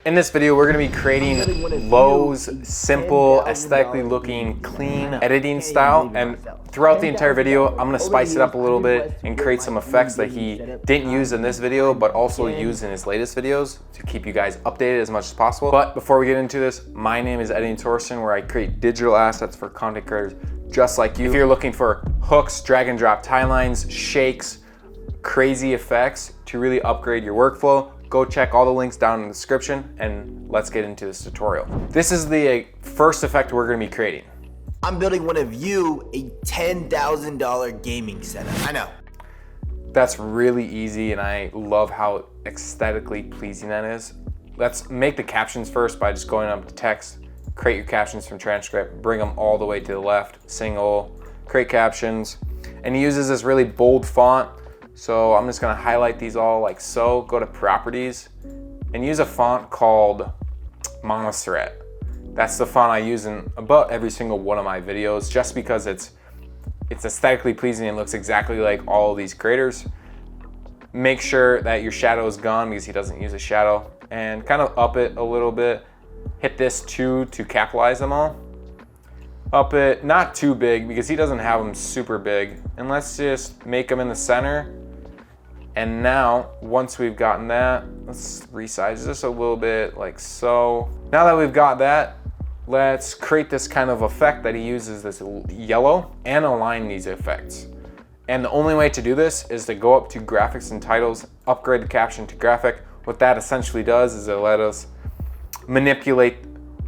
In this video, we're going to be creating Lough's simple, aesthetically looking, clean editing style. And throughout the entire video, I'm going to spice it up a little bit and create some effects that he didn't use in this video, but also used in his latest videos to keep you guys updated as much as possible. But before we get into this, my name is Editing Torsten, where I create digital assets for content creators just like you. If you're looking for hooks, drag and drop timelines, shakes, crazy effects to really upgrade your workflow, go check all the links down in the description and let's get into this tutorial. This is the first effect we're gonna be creating. I'm building one of you a $10,000 gaming setup. I know. That's really easy and I love how aesthetically pleasing that is. Let's make the captions first by just going up to text, create your captions from transcript, bring them all the way to the left, single, create captions. And he uses this really bold font. So I'm just gonna highlight these all like so, go to properties and use a font called Montserrat. That's the font I use in about every single one of my videos just because it's aesthetically pleasing and looks exactly like all of these creators. Make sure that your shadow is gone because he doesn't use a shadow and kind of up it a little bit. Hit this 2 to capitalize them all. Up it, not too big because he doesn't have them super big. And let's just make them in the center. And now, once we've gotten that, let's resize this a little bit like so. Now that we've got that, let's create this kind of effect that he uses, this yellow, and align these effects. And the only way to do this is to go up to graphics and titles, upgrade the caption to graphic. What that essentially does is it let us manipulate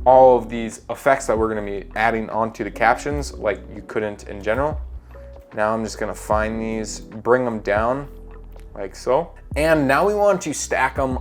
all of these effects that we're gonna be adding onto the captions like you couldn't in general. Now I'm just gonna find these, bring them down like so. And now we want to stack them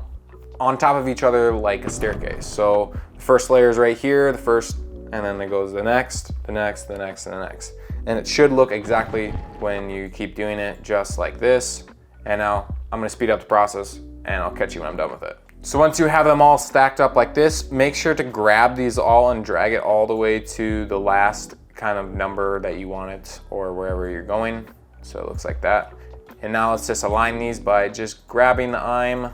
on top of each other like a staircase. So the first layer is right here, the first, and then it goes the next, the next, the next, and the next. And it should look exactly when you keep doing it just like this. And now I'm gonna speed up the process and I'll catch you when I'm done with it. So once you have them all stacked up like this, make sure to grab these all and drag it all the way to the last kind of number that you want it or wherever you're going. So it looks like that. And now let's just align these by just grabbing the I'm,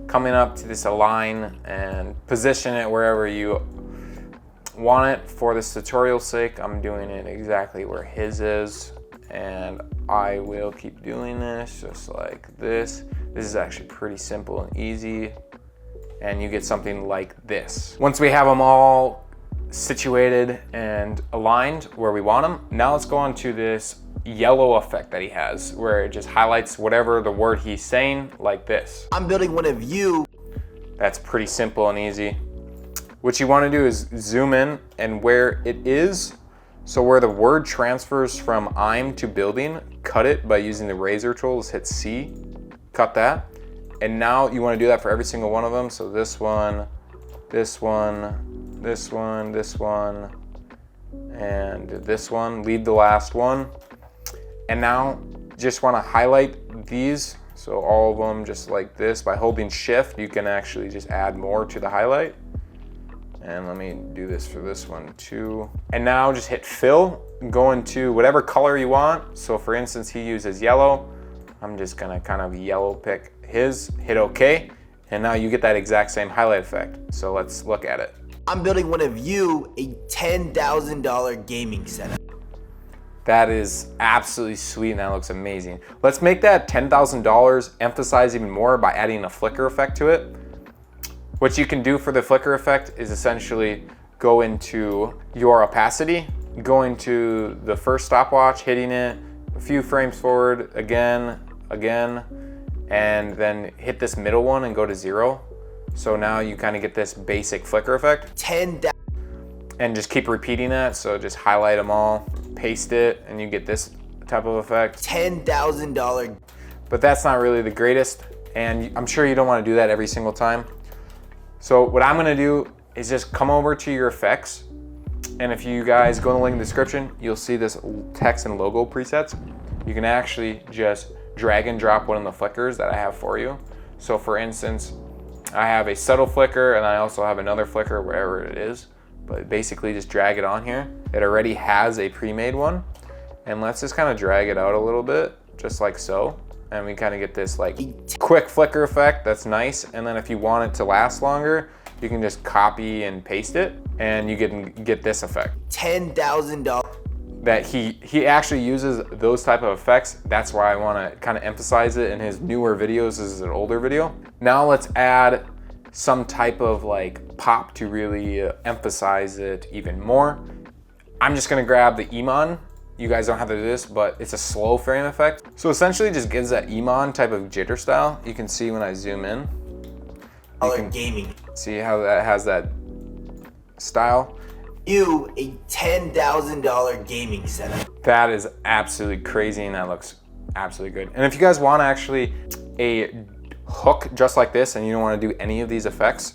coming up to this align and position it wherever you want it. For this tutorial's sake, I'm doing it exactly where his is. And I will keep doing this just like this. This is actually pretty simple and easy. And you get something like this. Once we have them all situated and aligned where we want them, now let's go on to this yellow effect that he has where it just highlights whatever the word he's saying like this. I'm building one of you. That's pretty simple and easy. What you want to do is zoom in and where it is, so where the word transfers from I'm to building, cut it by using the razor tool. Just hit C, cut that. And now you want to do that for every single one of them. So this one, this one, this one, this one, and this one. Leave the last one. And now just want to highlight these. So all of them just like this. By holding shift, you can actually just add more to the highlight. And let me do this for this one too. And now just hit fill, go into whatever color you want. So for instance, he uses yellow. I'm just gonna kind of yellow pick his, hit OK. And now you get that exact same highlight effect. So let's look at it. I'm building one of you a $10,000 gaming setup. That is absolutely sweet and that looks amazing. Let's make that $10,000 emphasize even more by adding a flicker effect to it. What you can do for the flicker effect is essentially go into your opacity, go into the first stopwatch, hitting it a few frames forward, again, and then hit this middle one and go to 0. So now you kind of get this basic flicker effect. 10,000. And just keep repeating that. So just highlight them all, paste it, and you get this type of effect. $10,000. But that's not really the greatest. And I'm sure you don't want to do that every single time. So what I'm gonna do is just come over to your effects. And if you guys go in the link in the description, you'll see this text and logo presets. You can actually just drag and drop one of the flickers that I have for you. So for instance, I have a subtle flicker and I also have another flicker wherever it is. But basically just drag it on here. It already has a pre-made one. And let's just kind of drag it out a little bit, just like so. and we kind of get this like quick flicker effect that's nice. And then if you want it to last longer, you can just copy and paste it, and you get this effect. $10,000. That he actually uses those type of effects. That's why I want to kind of emphasize it in his newer videos. This is an older video. Now let's add some type of like pop to really emphasize it even more. I'm just gonna grab the Emon. You guys don't have to do this, but it's a slow frame effect. So essentially just gives that Emon type of jitter style. You can see when I zoom in. You can Gaming. see how that has that style. You a $10,000 gaming setup. That is absolutely crazy, and that looks absolutely good. And if you guys want actually a hook just like this and you don't want to do any of these effects,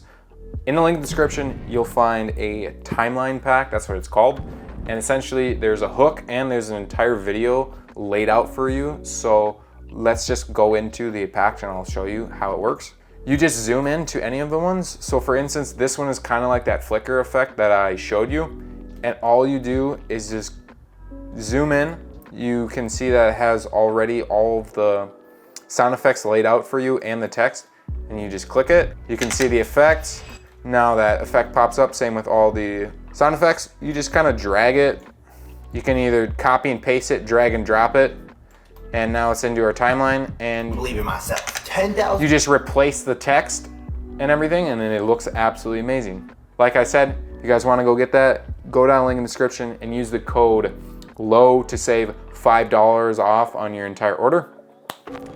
in the link in the description, you'll find a timeline pack. That's what it's called. And essentially there's a hook and there's an entire video laid out for you. So let's just go into the pack and I'll show you how it works. You just zoom in to any of the ones. So for instance, this one is kind of like that flicker effect that I showed you. And all you do is just zoom in. You can see that it has already all of the sound effects laid out for you and the text. And you just click it. You can see the effects. Now that effect pops up, same with all the sound effects. You just kind of drag it. You can either copy and paste it, drag and drop it. And now it's into our timeline, and Believe in myself. 10,000. you just replace the text and everything, and then it looks absolutely amazing. Like I said, if you guys want to go get that, go down the link in the description and use the code LOUGH to save $5 off on your entire order.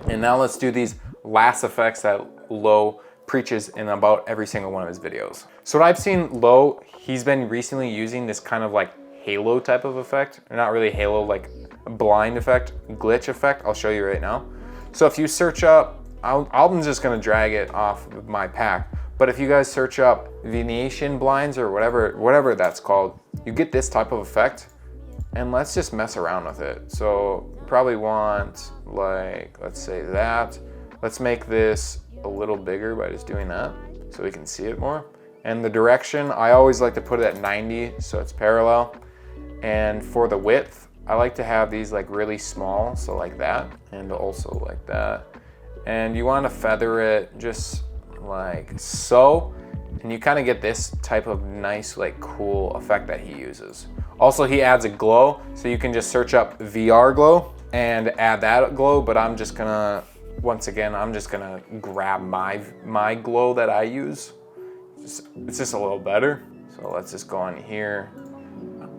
And now let's do these last effects that Lough preaches in about every single one of his videos. So what I've seen Lough, he's been recently using this kind of like halo type of effect. Or not really halo, like blind effect, glitch effect. I'll show you right now. So if you search up, I'm just gonna drag it off of my pack. But if you guys search up Venetian blinds or whatever that's called, you get this type of effect. And let's just mess around with it. So probably want like, let's say that. Let's make this a little bigger by just doing that so we can see it more. And the direction, I always like to put it at 90 so it's parallel. And for the width, I like to have these like really small, so like that, and also like that. And you want to feather it just like so. And you kind of get this type of nice, like cool effect that he uses. Also, he adds a glow, so you can just search up VR glow and add that glow, but I'm just gonna, once again, I'm just gonna grab my glow that I use. It's just a little better. So let's just go on here.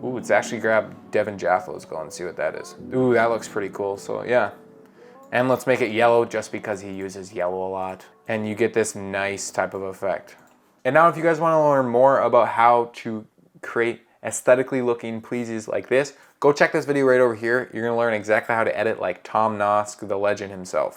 Ooh, it's actually grabbed Devin Jafflo's glow and see what that is. Ooh, that looks pretty cool, so yeah. And let's make it yellow just because he uses yellow a lot. And you get this nice type of effect. And now if you guys wanna learn more about how to create aesthetically looking pleases like this, go check this video right over here. You're gonna learn exactly how to edit like Tom Nosk, the legend himself.